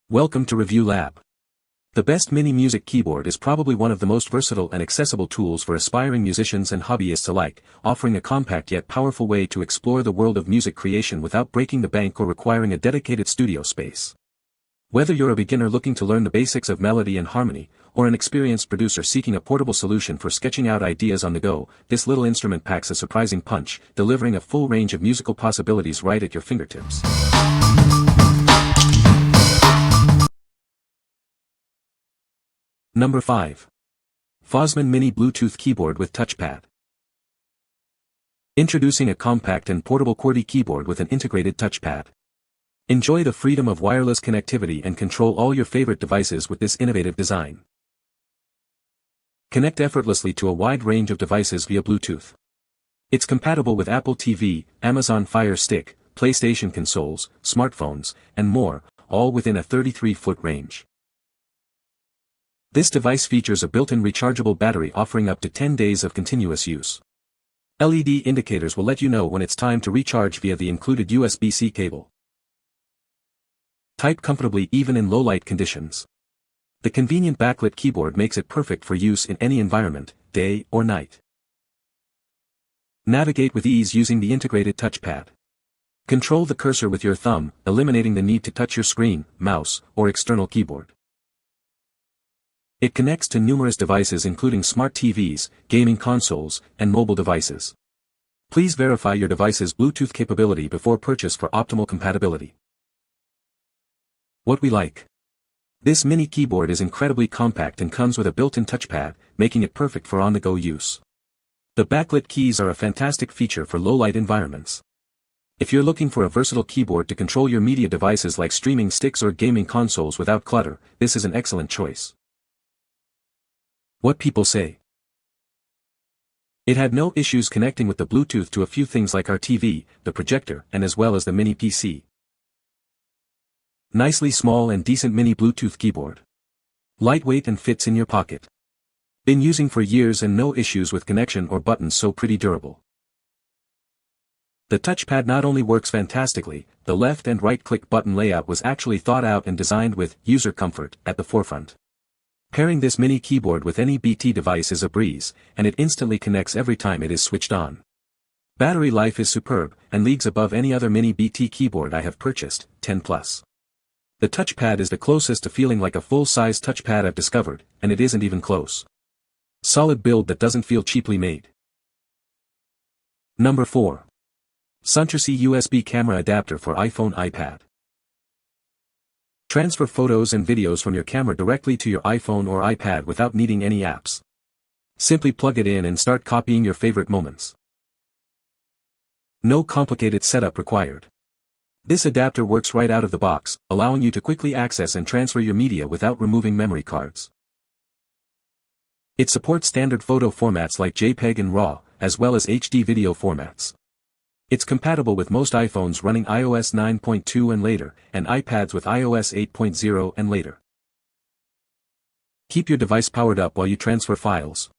Welcome to Review Lab. The best mini music keyboard is probably one of the most versatile and accessible tools for aspiring musicians and hobbyists alike, offering a compact yet powerful way to explore the world of music creation without breaking the bank or requiring a dedicated studio space. Whether you're a beginner looking to learn the basics of melody and harmony, or an experienced producer seeking a portable solution for sketching out ideas on the go, this little instrument packs a surprising punch, delivering a full range of musical possibilities right at your fingertips. Number 5. Fosmon Mini Bluetooth Keyboard with Touchpad. Introducing a compact and portable QWERTY keyboard with an integrated touchpad. Enjoy the freedom of wireless connectivity and control all your favorite devices with this innovative design. Connect effortlessly to a wide range of devices via Bluetooth. It's compatible with Apple TV, Amazon Fire Stick, PlayStation consoles, smartphones, and more, all within a 33-foot range. This device features a built-in rechargeable battery offering up to 10 days of continuous use. LED indicators will let you know when it's time to recharge via the included USB-C cable. Type comfortably even in low-light conditions. The convenient backlit keyboard makes it perfect for use in any environment, day or night. Navigate with ease using the integrated touchpad. Control the cursor with your thumb, eliminating the need to touch your screen, mouse, or external keyboard. It connects to numerous devices including smart TVs, gaming consoles, and mobile devices. Please verify your device's Bluetooth capability before purchase for optimal compatibility. What we like. This mini keyboard is incredibly compact and comes with a built-in touchpad, making it perfect for on-the-go use. The backlit keys are a fantastic feature for low-light environments. If you're looking for a versatile keyboard to control your media devices like streaming sticks or gaming consoles without clutter, this is an excellent choice. What people say. It had no issues connecting with the Bluetooth to a few things like our TV, the projector, and as well as the mini PC. Nicely small and decent mini Bluetooth keyboard. Lightweight and fits in your pocket. Been using for years and no issues with connection or buttons, so pretty durable. The touchpad not only works fantastically, the left and right click button layout was actually thought out and designed with user comfort at the forefront. Pairing this mini keyboard with any BT device is a breeze, and it instantly connects every time it is switched on. Battery life is superb, and leagues above any other mini BT keyboard I have purchased, 10+. The touchpad is the closest to feeling like a full-size touchpad I've discovered, and it isn't even close. Solid build that doesn't feel cheaply made. Number 4. SUNTRSI USB Camera Adapter for iPhone iPad. Transfer photos and videos from your camera directly to your iPhone or iPad without needing any apps. Simply plug it in and start copying your favorite moments. No complicated setup required. This adapter works right out of the box, allowing you to quickly access and transfer your media without removing memory cards. It supports standard photo formats like JPEG and RAW, as well as HD video formats. It's compatible with most iPhones running iOS 9.2 and later, and iPads with iOS 8.0 and later. Keep your device powered up while you transfer files.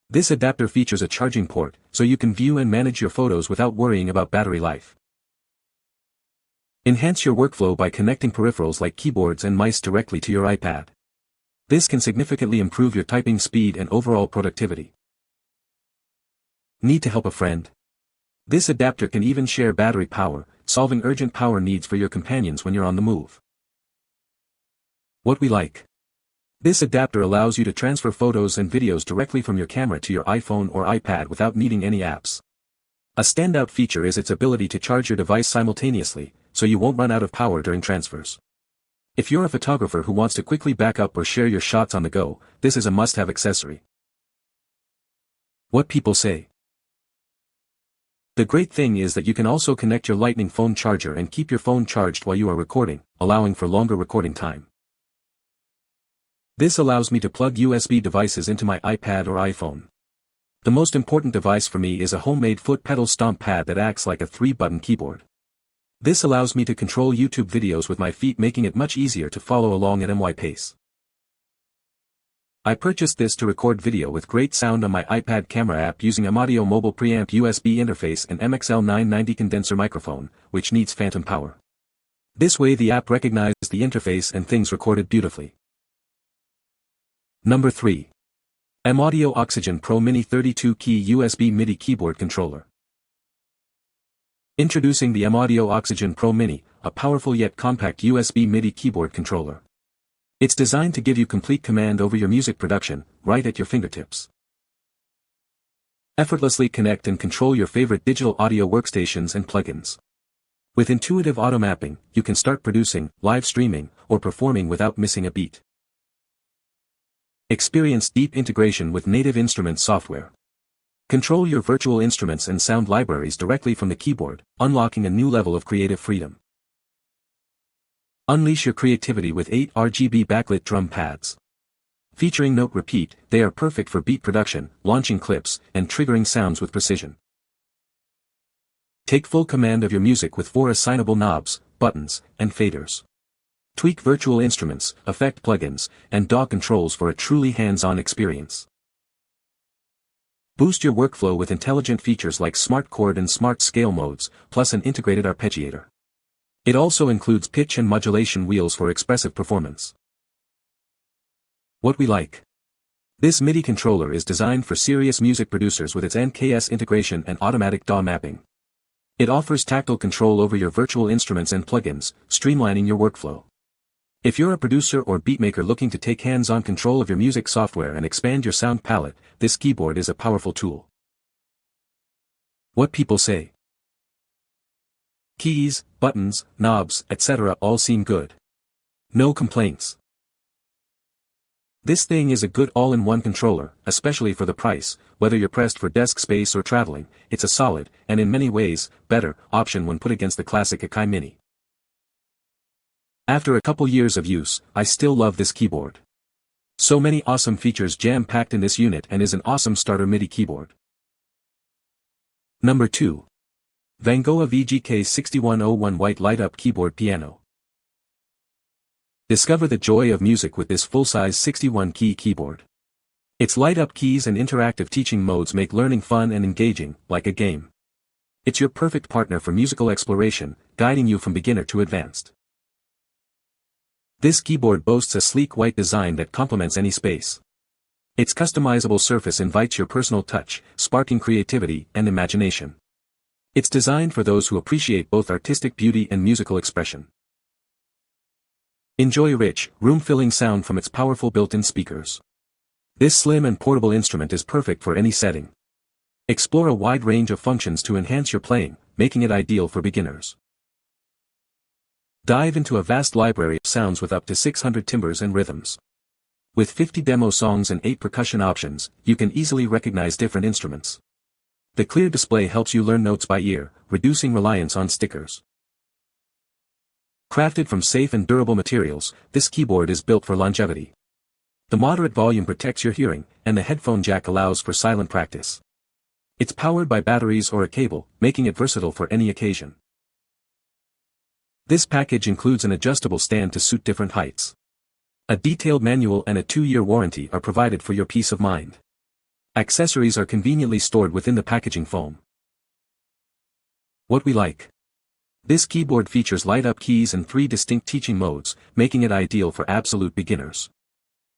This adapter features a charging port, so you can view and manage your photos without worrying about battery life. Enhance your workflow by connecting peripherals like keyboards and mice directly to your iPad. This can significantly improve your typing speed and overall productivity. Need to help a friend? This adapter can even share battery power, solving urgent power needs for your companions when you're on the move. What we like. This adapter allows you to transfer photos and videos directly from your camera to your iPhone or iPad without needing any apps. A standout feature is its ability to charge your device simultaneously, so you won't run out of power during transfers. If you're a photographer who wants to quickly back up or share your shots on the go, this is a must-have accessory. What people say. The great thing is that you can also connect your Lightning phone charger and keep your phone charged while you are recording, allowing for longer recording time. This allows me to plug USB devices into my iPad or iPhone. The most important device for me is a homemade foot pedal stomp pad that acts like a 3-button keyboard. This allows me to control YouTube videos with my feet, making it much easier to follow along at my pace. I purchased this to record video with great sound on my iPad camera app using a MIDI mobile preamp USB interface and MXL990 condenser microphone, which needs phantom power. This way the app recognizes the interface and things recorded beautifully. Number 3. M-Audio Oxygen Pro Mini 32-key USB MIDI Keyboard Controller. Introducing the M-Audio Oxygen Pro Mini, a powerful yet compact USB MIDI keyboard controller. It's designed to give you complete command over your music production, right at your fingertips. Effortlessly connect and control your favorite digital audio workstations and plugins. With intuitive auto mapping, you can start producing, live streaming, or performing without missing a beat. Experience deep integration with native instrument software. Control your virtual instruments and sound libraries directly from the keyboard, unlocking a new level of creative freedom. Unleash your creativity with 8 RGB backlit drum pads. Featuring note repeat, they are perfect for beat production, launching clips, and triggering sounds with precision. Take full command of your music with 4 assignable knobs, buttons, and faders. Tweak virtual instruments, effect plugins, and DAW controls for a truly hands-on experience. Boost your workflow with intelligent features like smart chord and smart scale modes, plus an integrated arpeggiator. It also includes pitch and modulation wheels for expressive performance. What we like. This MIDI controller is designed for serious music producers with its NKS integration and automatic DAW mapping. It offers tactile control over your virtual instruments and plugins, streamlining your workflow. If you're a producer or beatmaker looking to take hands-on control of your music software and expand your sound palette, this keyboard is a powerful tool. What people say. Keys, buttons, knobs, etc. all seem good. No complaints. This thing is a good all-in-one controller, especially for the price. Whether you're pressed for desk space or traveling, it's a solid, and in many ways, better, option when put against the classic Akai Mini. After a couple years of use, I still love this keyboard. So many awesome features jam-packed in this unit and is an awesome starter MIDI keyboard. Number 2. Vangoa VGK6101 White Light-Up Keyboard Piano. Discover the joy of music with this full-size 61-key keyboard. Its light-up keys and interactive teaching modes make learning fun and engaging, like a game. It's your perfect partner for musical exploration, guiding you from beginner to advanced. This keyboard boasts a sleek white design that complements any space. Its customizable surface invites your personal touch, sparking creativity and imagination. It's designed for those who appreciate both artistic beauty and musical expression. Enjoy rich, room-filling sound from its powerful built-in speakers. This slim and portable instrument is perfect for any setting. Explore a wide range of functions to enhance your playing, making it ideal for beginners. Dive into a vast library of sounds with up to 600 timbres and rhythms. With 50 demo songs and 8 percussion options, you can easily recognize different instruments. The clear display helps you learn notes by ear, reducing reliance on stickers. Crafted from safe and durable materials, this keyboard is built for longevity. The moderate volume protects your hearing, and the headphone jack allows for silent practice. It's powered by batteries or a cable, making it versatile for any occasion. This package includes an adjustable stand to suit different heights. A detailed manual and a 2-year warranty are provided for your peace of mind. Accessories are conveniently stored within the packaging foam. What we like. This keyboard features light-up keys and 3 distinct teaching modes, making it ideal for absolute beginners.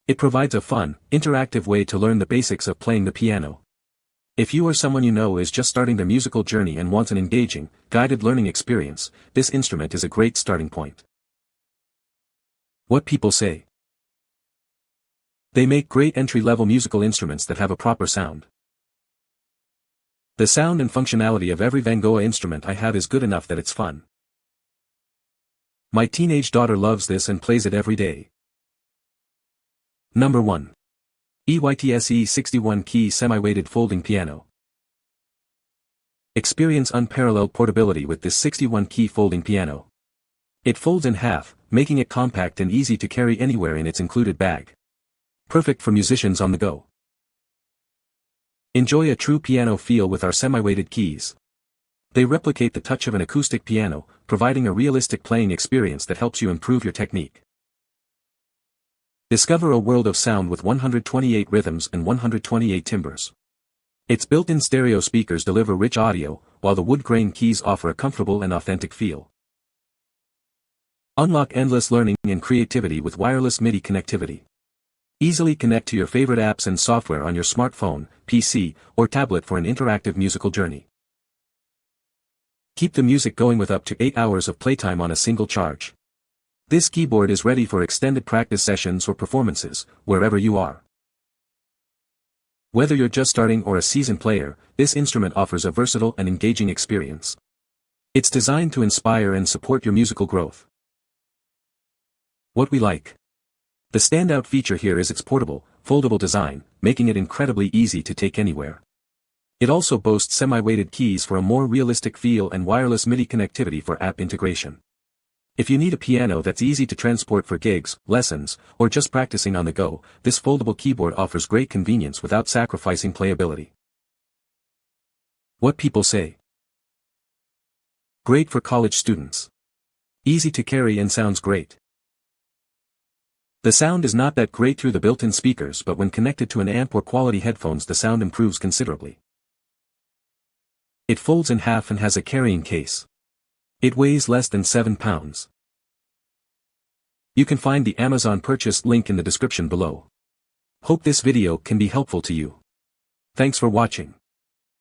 It provides a fun, interactive way to learn the basics of playing the piano. If you or someone you know is just starting their musical journey and wants an engaging, guided learning experience, this instrument is a great starting point. What people say. They make great entry-level musical instruments that have a proper sound. The sound and functionality of every Vangoa instrument I have is good enough that it's fun. My teenage daughter loves this and plays it every day. Number 1. EYTSE 61-key semi-weighted folding piano. Experience unparalleled portability with this 61-key folding piano. It folds in half, making it compact and easy to carry anywhere in its included bag. Perfect for musicians on the go. Enjoy a true piano feel with our semi-weighted keys. They replicate the touch of an acoustic piano, providing a realistic playing experience that helps you improve your technique. Discover a world of sound with 128 rhythms and 128 timbres. Its built-in stereo speakers deliver rich audio, while the wood grain keys offer a comfortable and authentic feel. Unlock endless learning and creativity with wireless MIDI connectivity. Easily connect to your favorite apps and software on your smartphone, PC, or tablet for an interactive musical journey. Keep the music going with up to 8 hours of playtime on a single charge. This keyboard is ready for extended practice sessions or performances, wherever you are. Whether you're just starting or a seasoned player, this instrument offers a versatile and engaging experience. It's designed to inspire and support your musical growth. What we like. The standout feature here is its portable, foldable design, making it incredibly easy to take anywhere. It also boasts semi-weighted keys for a more realistic feel and wireless MIDI connectivity for app integration. If you need a piano that's easy to transport for gigs, lessons, or just practicing on the go, this foldable keyboard offers great convenience without sacrificing playability. What people say. Great for college students. Easy to carry and sounds great. The sound is not that great through the built-in speakers, but when connected to an amp or quality headphones the sound improves considerably. It folds in half and has a carrying case. It weighs less than 7 pounds. You can find the Amazon purchase link in the description below. Hope this video can be helpful to you. Thanks for watching.